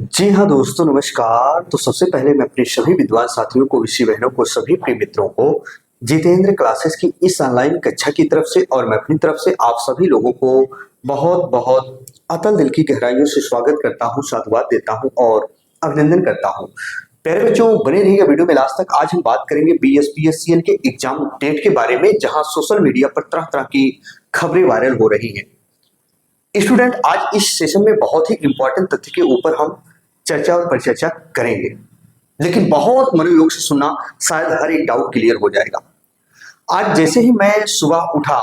जी हाँ दोस्तों, नमस्कार। तो सबसे पहले मैं अपने सभी विद्वान साथियों को, विषय बहनों को, सभी प्रिय मित्रों को जितेंद्र क्लासेस की इस ऑनलाइन कक्षा की तरफ से और मैं अपनी तरफ से आप सभी लोगों को बहुत बहुत अतल दिल की गहराइयों से स्वागत करता हूँ, साधुवाद देता हूँ और अभिनंदन करता हूँ। प्यारे बच्चों, बने रहिएगा वीडियो में लास्ट तक। आज हम बात करेंगे बीएसपीएससीएल के एग्जाम डेट के बारे में, जहां सोशल मीडिया पर तरह तरह की खबरें वायरल हो रही हैं। स्टूडेंट, आज इस सेशन में बहुत ही इंपॉर्टेंट तथ्य के ऊपर हम चर्चा और परिचर्चा करेंगे, लेकिन बहुत मनोयोग से सुनना, शायद हर एक डाउट क्लियर हो जाएगा। आज जैसे ही मैं सुबह उठा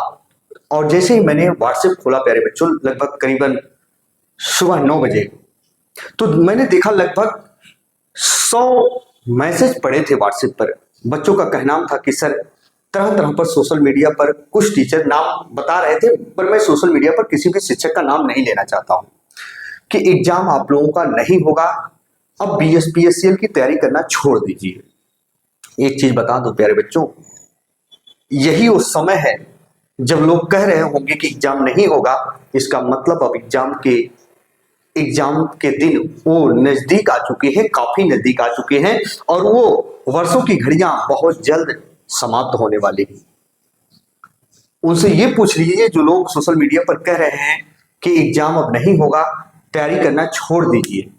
और जैसे ही मैंने व्हाट्सएप खोला प्यारे बच्चों, लगभग करीबन सुबह 9 बजे, तो मैंने देखा लगभग 100 मैसेज पड़े थे व्हाट्सएप पर। बच्चों का कहना था कि सर, तरह तरह पर सोशल मीडिया पर कुछ टीचर नाम बता रहे थे, पर मैं सोशल मीडिया पर किसी भी शिक्षक का नाम नहीं लेना चाहता हूं, कि एग्जाम आप लोगों का नहीं होगा, अब बीएसपीएससीएल की तैयारी करना छोड़ दीजिए। एक चीज बता दो प्यारे बच्चों, यही वो समय है जब लोग कह रहे होंगे कि एग्जाम नहीं होगा। इसका मतलब अब एग्जाम के दिन वो नजदीक आ चुके हैं, काफी नजदीक आ चुके हैं, और वो वर्षों की घड़ियां बहुत जल्द समाप्त होने वाली है। उनसे ये पूछ लीजिए जो लोग सोशल मीडिया पर कह रहे हैं कि एग्जाम अब नहीं होगा, तैयारी करना छोड़ दीजिए।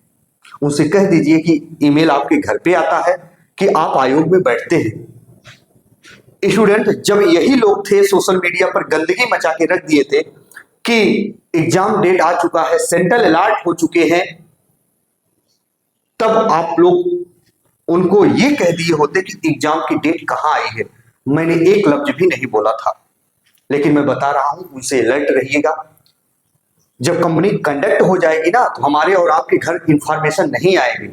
उनसे कह दीजिए कि ईमेल आपके घर पे आता है कि आप आयोग में बैठते हैं। स्टूडेंट, जब यही लोग थे सोशल मीडिया पर गंदगी मचा के रख दिए थे कि एग्जाम डेट आ चुका है, सेंट्रल अलर्ट हो चुके हैं, तब आप लोग उनको ये कह दिए होते कि एग्जाम की डेट कहां आई है। मैंने एक लफ्ज भी नहीं बोला था, लेकिन मैं बता रहा हूं, उनसे अलर्ट रहिएगा। जब कंपनी कंडक्ट हो जाएगी ना, तो हमारे और आपके घर इंफॉर्मेशन नहीं आएगी,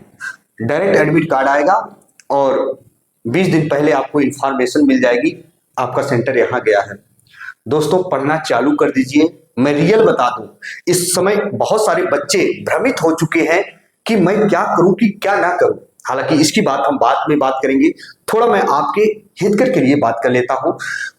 डायरेक्ट एडमिट कार्ड आएगा और 20 दिन पहले आपको इंफॉर्मेशन मिल जाएगी, आपका सेंटर यहां गया है। दोस्तों, पढ़ना चालू कर दीजिए। मैं रियल बता दूं, इस समय बहुत सारे बच्चे भ्रमित हो चुके हैं कि मैं क्या करूं कि क्या ना करूं। हालांकि इसकी बात हम बाद में बात करेंगे। थोड़ा मैं आपके हितकर के लिए बात कर लेता हूं।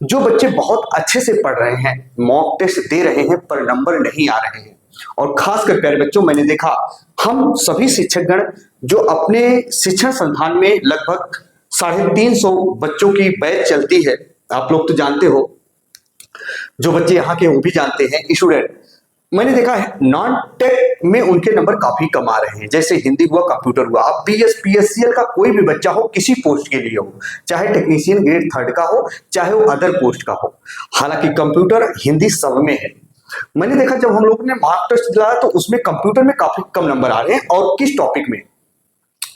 जो बच्चे बहुत अच्छे से पढ़ रहे हैं, मॉक टेस्ट दे रहे हैं, पर नंबर नहीं आ रहे हैं, और खासकर प्यारे बच्चों, मैंने देखा हम सभी शिक्षकगण जो अपने शिक्षण संस्थान में लगभग 350 बच्चों की बैच चलती है, आप लोग तो जानते हो, जो बच्चे यहाँ के वो भी जानते हैं। स्टूडेंट, मैंने देखा है नॉन टेक में उनके नंबर काफी कम आ रहे हैं, जैसे हिंदी हुआ, कंप्यूटर हुआ। अब बीएसपीएससीएल का कोई भी बच्चा हो, किसी पोस्ट के लिए हो, चाहे टेक्नीशियन ग्रेड 3 का हो, चाहे वो अदर पोस्ट का हो, हालांकि कंप्यूटर हिंदी सब में है। मैंने देखा जब हम लोगों ने मार्क टेस्ट दिलाया तो उसमें कंप्यूटर में काफी कम नंबर आ रहे हैं, और किस टॉपिक में,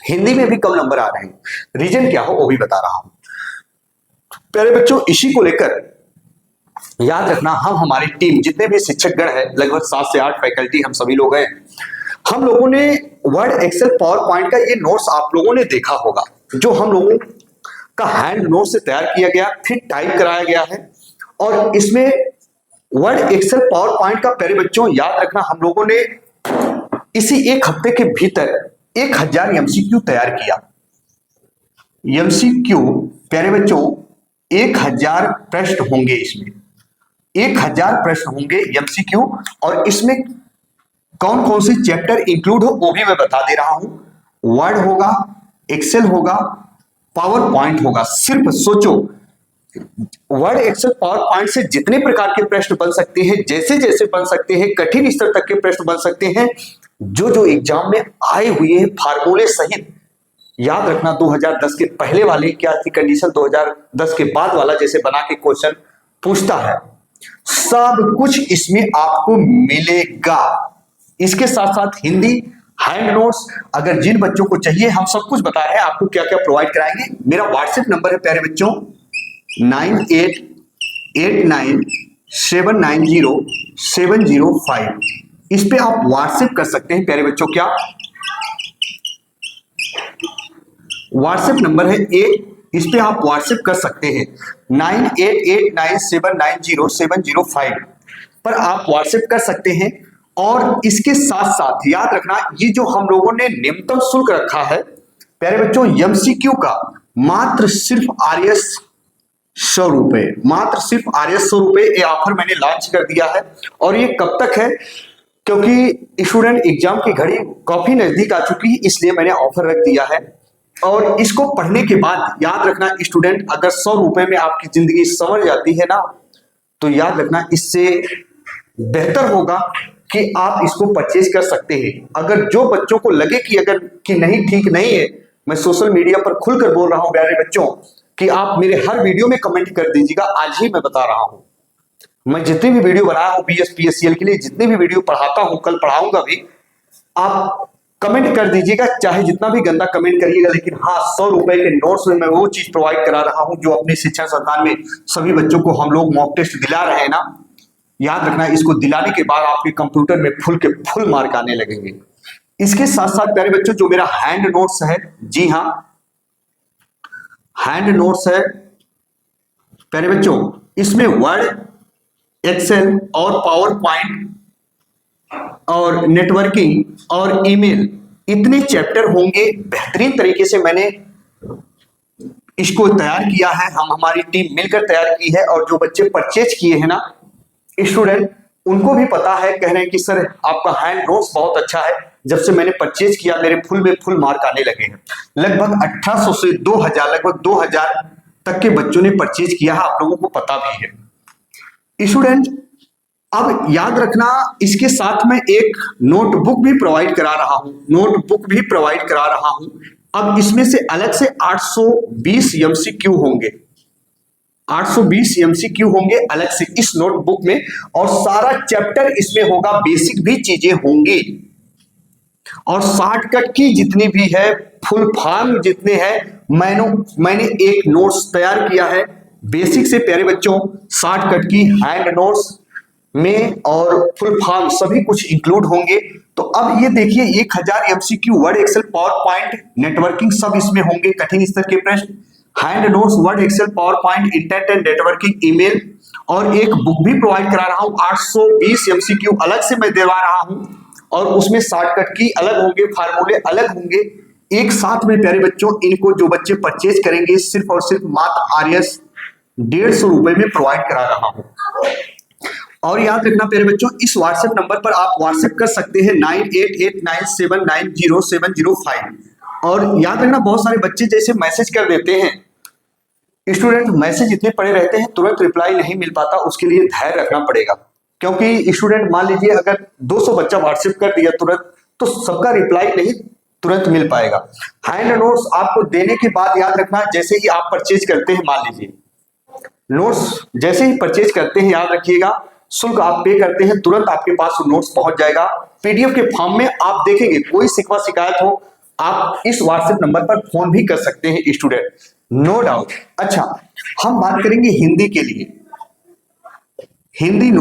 हिंदी में भी कम नंबर आ रहे हैं। रीजन क्या हो वो भी बता रहा हूं। प्यारे बच्चों, इसी को लेकर याद रखना, हम हमारी टीम जितने भी शिक्षकगण हैं, लगभग 7 से 8 फैकल्टी हम सभी लोग हैं, हम लोगों ने वर्ड, एक्सेल, पावर पॉइंट का ये नोट्स आप लोगों ने देखा होगा, जो हम लोगों का हैंड नोट से तैयार किया गया, फिर टाइप कराया गया है। और इसमें वर्ड, एक्सेल, पावर पॉइंट का प्यारे बच्चों याद रखना, हम लोगों ने इसी एक हफ्ते के भीतर 1000 एमसीक्यू तैयार किया। एमसीक्यू प्यारे बच्चों 1000 प्रश्न होंगे, इसमें 1000 प्रश्न होंगे एमसीक्यू, और इसमें कौन कौन से चैप्टर इंक्लूड हो वो भी मैं बता दे रहा हूं। वर्ड होगा, एक्सेल होगा, पावर पॉइंट होगा। सिर्फ सोचो, वर्ड, एक्सेल, पावर पॉइंट से जितने प्रकार के प्रश्न बन सकते हैं, जैसे जैसे बन सकते हैं, कठिन स्तर तक के प्रश्न बन सकते हैं, जो जो एग्जाम में आए हुए हैं फार्मूले सहित। याद रखना, 2010 के पहले वाले क्या थी कंडीशन, 2010 के बाद वाला जैसे बना के क्वेश्चन पूछता है, सब कुछ इसमें आपको मिलेगा। इसके साथ साथ हिंदी हैंड नोट्स, अगर जिन बच्चों को चाहिए, हम सब कुछ बता रहे हैं आपको क्या क्या प्रोवाइड कराएंगे। मेरा व्हाट्सएप नंबर है प्यारे बच्चों 9889790705। इस पे आप व्हाट्सएप कर सकते हैं प्यारे बच्चों। क्या व्हाट्सएप नंबर है इस पे आप व्हाट्सएप कर सकते हैं 9889790705 पर आप व्हाट्सएप कर सकते हैं। और इसके साथ साथ याद रखना, ये जो हम लोगों ने न्यूनतम शुल्क रखा है प्यारे बच्चों एमसीक्यू का, मात्र सिर्फ RS 100 रुपए, मात्र सिर्फ RS 100 रुपए। ये ऑफर मैंने लॉन्च कर दिया है, और ये कब तक है क्योंकि स्टूडेंट एग्जाम की घड़ी काफी नजदीक आ चुकी है, इसलिए मैंने ऑफर रख दिया है। और इसको पढ़ने के बाद याद रखना स्टूडेंट, अगर 100 रुपए में आपकी जिंदगी संवर जाती है ना, तो याद रखना इससे बेहतर होगा कि आप इसको परचेज कर सकते हैं। अगर जो बच्चों को लगे कि अगर कि नहीं ठीक नहीं है, मैं सोशल मीडिया पर खुलकर बोल रहा हूं प्यारे बच्चों कि आप मेरे हर वीडियो में कमेंट कर दीजिएगा। आज ही मैं बता रहा हूं, मैं जितनी भी वीडियो बनाया हूं BS PSCL के लिए, जितनी भी वीडियो पढ़ाता हूं, कल पढ़ाऊंगा भी, आप कमेंट कर दीजिएगा, चाहे जितना भी गंदा कमेंट करिएगा, लेकिन हाँ 100 रुपए के नोट्स में मैं वो चीज प्रोवाइड करा रहा हूं जो अपने शिक्षण संस्थान में सभी बच्चों को हम लोग मॉक टेस्ट दिला रहे हैं ना। याद रखना, इसको दिलाने के बाद आपके कंप्यूटर में फुल के फुल मार्क आने लगेंगे। इसके साथ साथ प्यारे बच्चों जो मेरा हैंड नोट्स है, जी हाँ हैंड नोट्स है प्यारे बच्चों, इसमें वर्ड, एक्सेल और पावर पॉइंट और नेटवर्किंग और ईमेल इतने चैप्टर होंगे। बेहतरीन तरीके से मैंने इसको तैयार किया है, हम हमारी टीम मिलकर तैयार की है। और जो बच्चे परचेज किए हैं ना स्टूडेंट, उनको भी पता है, कह रहे हैं कि सर आपका हैंड नोट्स बहुत अच्छा है। जब से मैंने परचेज किया मेरे फुल में फुल मार्क आने लगे हैं। लगभग 1800 से 2000, लगभग 2000 तक के बच्चों ने परचेज किया है, आप लोगों को पता भी है स्टूडेंट। अब याद रखना, इसके साथ में एक नोटबुक भी प्रोवाइड करा रहा हूं, नोटबुक भी प्रोवाइड करा रहा हूं। अब इसमें से अलग से 820 MCQ होंगे, 820 MCQ होंगे अलग से इस नोटबुक में, और सारा चैप्टर इसमें होगा, बेसिक भी चीजें होंगी, और शॉर्टकट की जितनी भी है, फुल फॉर्म जितने हैं, मैंने एक नोट्स तैयार किया है बेसिक से प्यारे बच्चों, शॉर्टकट की, हैंड नोट्स में और फुल फॉर्म सभी कुछ इंक्लूड होंगे। तो अब ये देखिए 1000 MCQ, Word, Excel, PowerPoint, networking सब इसमें होंगे, कठिन स्तर के प्रश्न, hand notes, Word, Excel, PowerPoint, internet and networking, email, और एक बुक भी प्रोवाइड करा रहा हूं। 820 MCQ अलग से मैं दिलवा रहा हूं, और उसमें शॉर्टकट की अलग होंगे, फार्मूले अलग होंगे। एक साथ में प्यारे बच्चों इनको जो बच्चे परचेज करेंगे सिर्फ और सिर्फ मात्र RS 150 रुपए में प्रोवाइड करा रहा हूं। और याद रखना प्यारे बच्चों, इस व्हाट्सएप नंबर पर आप व्हाट्सएप कर सकते हैं 9889790705। और याद रखना, बहुत सारे बच्चे जैसे मैसेज कर देते हैं स्टूडेंट, मैसेज इतने पड़े रहते हैं, तुरंत रिप्लाई नहीं मिल पाता, उसके लिए धैर्य रखना पड़ेगा। क्योंकि स्टूडेंट मान लीजिए अगर 200 बच्चा व्हाट्सएप कर दिया तुरंत, तो सबका रिप्लाई नहीं तुरंत मिल पाएगा। हैंड नोट्स आपको देने के बाद याद रखना, जैसे ही आप परचेज करते हैं, मान लीजिए नोट्स जैसे ही परचेज करते हैं, याद रखिएगा शुल्क आप पे करते हैं, तुरंत आपके पास नोट्स पहुंच जाएगा PDF के फॉर्म में। आप देखेंगे कोई शिकवा शिकायत हो, आप इस व्हाट्सएप नंबर पर फोन भी कर सकते हैं स्टूडेंट, नो डाउट। अच्छा, हम बात करेंगे हिंदी के लिए। हिंदी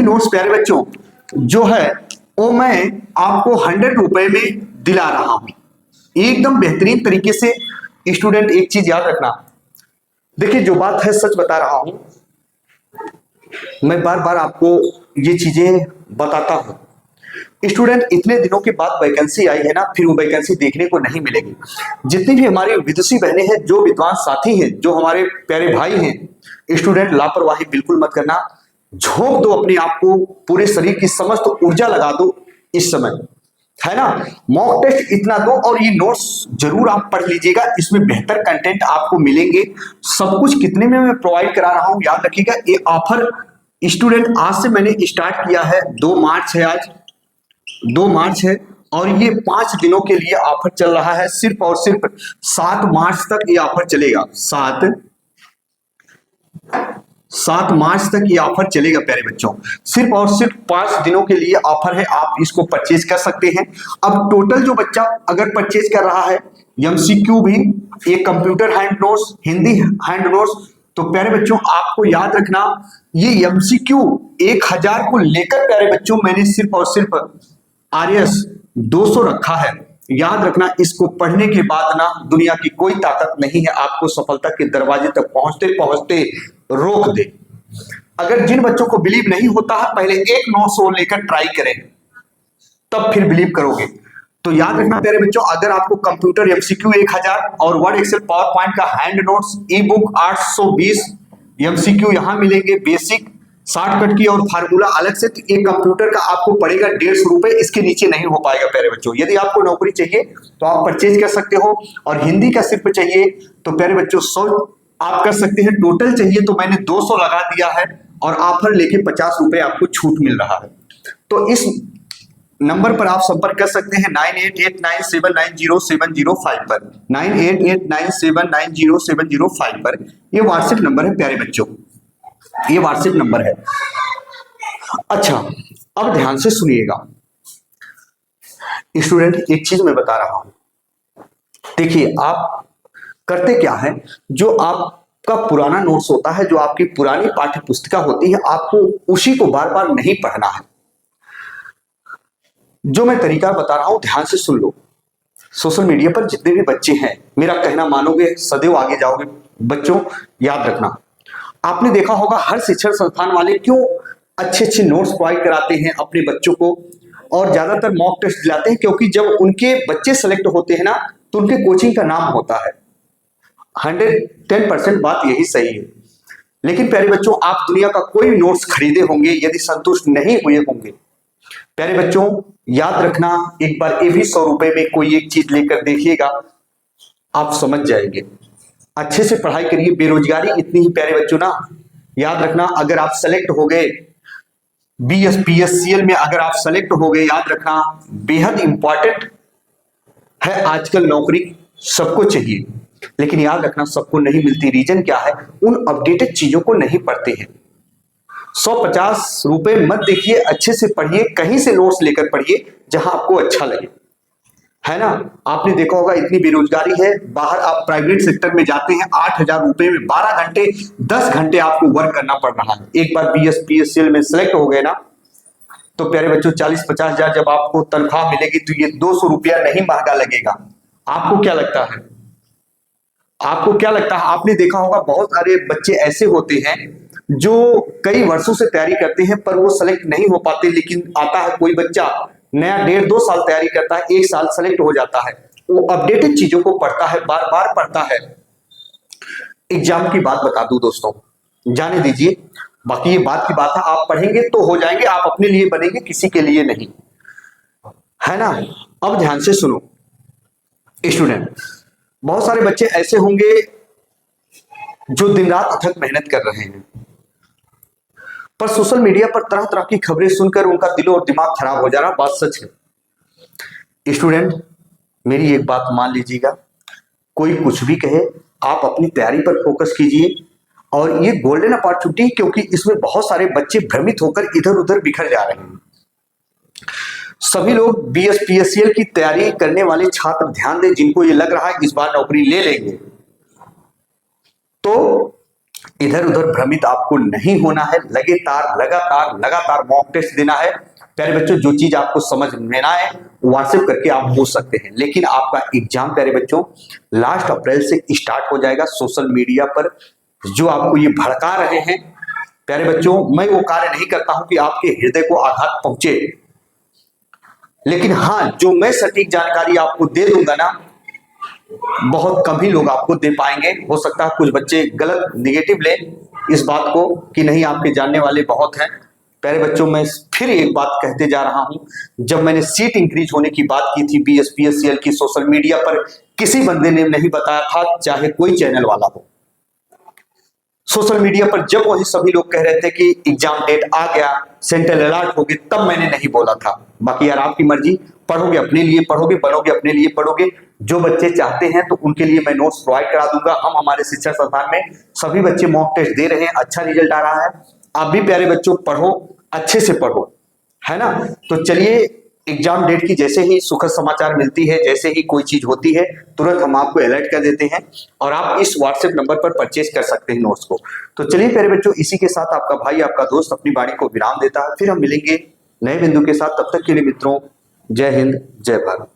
नोट्स प्यारे बच्चों जो है वो मैं आपको 100 रुपए में दिला रहा हूं, एकदम बेहतरीन तरीके से। स्टूडेंट एक चीज याद रखना, देखिए जो बात है सच बता रहा हूं, मैं बार बार आपको ये चीजें बताता हूं। स्टूडेंट इतने दिनों के बाद वैकेंसी आई है ना, फिर वो वैकेंसी देखने को नहीं मिलेगी। जितनी भी हमारी विदुषी बहनें हैं, जो विद्वान साथी हैं, जो हमारे प्यारे भाई हैं, स्टूडेंट लापरवाही बिल्कुल मत करना, झोंक दो अपने आप को, पूरे शरीर की समस्त ऊर्जा लगा दो इस समय, है ना। मॉक टेस्ट इतना दो, और ये नोट्स जरूर आप पढ़ लीजिएगा, इसमें बेहतर कंटेंट आपको मिलेंगे। सब कुछ कितने में मैं प्रोवाइड करा रहा हूं याद रखिएगा। ये ऑफर स्टूडेंट आज से मैंने स्टार्ट किया है, 2 मार्च है, आज 2 मार्च है, और ये 5 दिनों के लिए ऑफर चल रहा है, सिर्फ और सिर्फ 7 मार्च तक ये ऑफर चलेगा। 7 मार्च तक ये ऑफर चलेगा प्यारे बच्चों, सिर्फ और सिर्फ 5 दिनों के लिए ऑफर है, आप इसको परचेज कर सकते हैं। अब टोटल जो बच्चा अगर परचेज कर रहा है, MCQ भी, ये computer hand notes, Hindi hand notes, तो प्यारे बच्चों आपको याद रखना, ये MCQ 1000 को लेकर प्यारे बच्चों मैंने सिर्फ और सिर्फ RS 200 रखा है। याद रखना, इसको पढ़ने के बाद ना दुनिया की कोई ताकत नहीं है आपको सफलता के दरवाजे तक पहुंचते पहुंचते रोक दे। अगर जिन बच्चों को बिलीव नहीं होता है, पहले एक नोट्स वो लेकर ट्राई करें, तब फिर बिलीव करोगे। तो याद रखना प्यारे बच्चों, अगर आपको कंप्यूटर MCQ 1000 और वर्ड, एक्सेल, पावर पॉइंट का हैंड नोट्स, ई बुक 820 MCQ यहां मिलेंगे, बेसिक शॉर्टकट की और फार्मूला अलग से, तो एक कंप्यूटर का आपको पड़ेगा 150 रुपए, इसके नीचे नहीं हो पाएगा प्यारे बच्चों। यदि आपको नौकरी चाहिए तो आप परचेज कर सकते हो, और हिंदी का सिर्फ चाहिए तो प्यारे बच्चों 100 आप कर सकते हैं। टोटल चाहिए तो मैंने 200 लगा दिया है, और ऑफर लेके 50 रुपए आपको छूट मिल रहा है। तो इस नंबर पर आप संपर्क कर सकते हैं 9889790705 पर, 9889790705 पर। ये व्हाट्सएप नंबर है प्यारे बच्चों, ये व्हाट्सएप नंबर है। अच्छा, अब ध्यान से सुनिएगा स्टूडेंट, एक चीज मैं बता रहा हूं। देखिए, आप करते क्या है, जो आपका पुराना नोट्स होता है, जो आपकी पुरानी पाठ्य पुस्तिका होती है, आपको उसी को बार बार नहीं पढ़ना है। जो मैं तरीका बता रहा हूं ध्यान से सुन लो। सोशल मीडिया पर जितने भी बच्चे हैं, मेरा कहना मानोगे, सदैव आगे जाओगे। बच्चों याद रखना, आपने देखा होगा हर शिक्षण संस्थान वाले क्यों अच्छे अच्छे नोट्स प्रोवाइड कराते हैं अपने बच्चों को, और ज्यादातर मॉक टेस्ट दिलाते हैं, क्योंकि जब उनके बच्चे सेलेक्ट होते हैं ना, तो उनके कोचिंग का नाम होता है। 110% बात यही सही है। लेकिन प्यारे बच्चों, आप दुनिया का कोई नोट्स खरीदे होंगे, यदि संतुष्ट नहीं हुए होंगे, प्यारे बच्चों याद रखना, एक बार ये भी 100 रुपए में कोई एक चीज लेकर देखिएगा, आप समझ जाएंगे। अच्छे से पढ़ाई करिए, बेरोजगारी इतनी ही प्यारे बच्चों ना, याद रखना। अगर आप सेलेक्ट हो गए BSPSCL में, अगर आप सेलेक्ट हो गए, याद रखना बेहद इंपॉर्टेंट है। आजकल नौकरी सबको चाहिए, लेकिन याद रखना सबको नहीं मिलती। रीजन क्या है, उन अपडेटेड चीजों को नहीं पढ़ते हैं। 150 रुपए मत देखिए, अच्छे से पढ़िए, कहीं से नोट्स लेकर पढ़िए जहां आपको अच्छा लगे, है ना। आपने देखा होगा इतनी बेरोजगारी है, बाहर आप प्राइवेट सेक्टर में जाते हैं, 8,000 रुपए में 12 घंटे 10 घंटे आपको वर्क करना पड़ रहा है। एक बार BSPSCL में सिलेक्ट हो गए ना, तो प्यारे बच्चों 40-50 हजार जब आपको तनख्वाह मिलेगी, तो ये 200 रुपया नहीं महंगा लगेगा। आपको क्या लगता है, आपको क्या लगता है? आपने देखा होगा बहुत सारे बच्चे ऐसे होते हैं जो कई वर्षों से तैयारी करते हैं, पर वो सेलेक्ट नहीं हो पाते। लेकिन आता है कोई बच्चा नया, 1.5-2 साल तैयारी करता है, 1 साल सेलेक्ट हो जाता है। वो अपडेटेड चीजों को पढ़ता है, बार बार पढ़ता है। एग्जाम की बात बता दूं दोस्तों, जाने दीजिए, बाकी ये बात की बात है, आप पढ़ेंगे तो हो जाएंगे, आप अपने लिए बनेंगे, किसी के लिए नहीं, है ना। अब ध्यान से सुनो स्टूडेंट, बहुत सारे बच्चे ऐसे होंगे जो दिन रात अथक मेहनत कर रहे हैं, पर सोशल मीडिया पर तरह तरह की खबरें सुनकर उनका दिल और दिमाग खराब हो जा रहा। बात सच है स्टूडेंट, मेरी एक बात मान लीजिएगा, कोई कुछ भी कहे, आप अपनी तैयारी पर फोकस कीजिए। और ये गोल्डन अपॉर्चुनिटी, क्योंकि इसमें बहुत सारे बच्चे भ्रमित होकर इधर उधर बिखर जा रहे हैं। सभी लोग BSPSCL की तैयारी करने वाले छात्र ध्यान दें, जिनको ये लग रहा है इस बार नौकरी ले लेंगे, तो इधर उधर भ्रमित आपको नहीं होना है। लगातार लगातार मॉक टेस्ट देना है। प्यारे बच्चों, जो चीज आपको समझ में ना आए व्हाट्सएप करके आप पूछ सकते हैं। लेकिन आपका एग्जाम प्यारे बच्चों लास्ट अप्रैल से स्टार्ट हो जाएगा। सोशल मीडिया पर जो आपको ये भड़का रहे हैं प्यारे बच्चों, मैं वो कार्य नहीं करता हूं कि आपके हृदय को आघात पहुंचे, लेकिन हाँ, जो मैं सटीक जानकारी आपको दे दूंगा ना, बहुत कम ही लोग आपको दे पाएंगे। हो सकता है कुछ बच्चे गलत निगेटिव लें इस बात को कि नहीं आपके जानने वाले बहुत हैं। प्यारे बच्चों, मैं फिर एक बात कहते जा रहा हूं, जब मैंने सीट इंक्रीज होने की बात की थी BSPSCL की, सोशल मीडिया पर किसी बंदे ने नहीं बताया था, चाहे कोई चैनल वाला हो। सोशल मीडिया पर जब वही सभी लोग कह रहे थे कि एग्जाम डेट आ गया, सेंट्रल अलर्ट होगी, तब मैंने नहीं बोला था। बाकी यार आपकी मर्जी, पढ़ोगे अपने लिए पढ़ोगे, बनोगे अपने लिए पढ़ोगे। जो बच्चे चाहते हैं तो उनके लिए मैं नोट्स प्रोवाइड करा दूंगा। हम हमारे शिक्षा संस्थान में सभी बच्चे मॉक टेस्ट दे रहे हैं, अच्छा रिजल्ट आ रहा है। आप भी प्यारे बच्चों पढ़ो, अच्छे से पढ़ो, है ना। तो चलिए, एग्जाम डेट की जैसे ही सुखद समाचार मिलती है, जैसे ही कोई चीज होती है, तुरंत हम आपको अलर्ट कर देते हैं, और आप इस व्हाट्सएप नंबर पर परचेज कर सकते हैं नोट्स को। तो चलिए प्यारे बच्चों, इसी के साथ आपका भाई, आपका दोस्त अपनी वाणी को विराम देता है। फिर हम मिलेंगे नए बिंदु के साथ। तब तक के लिए मित्रों, जय हिंद, जय भारत।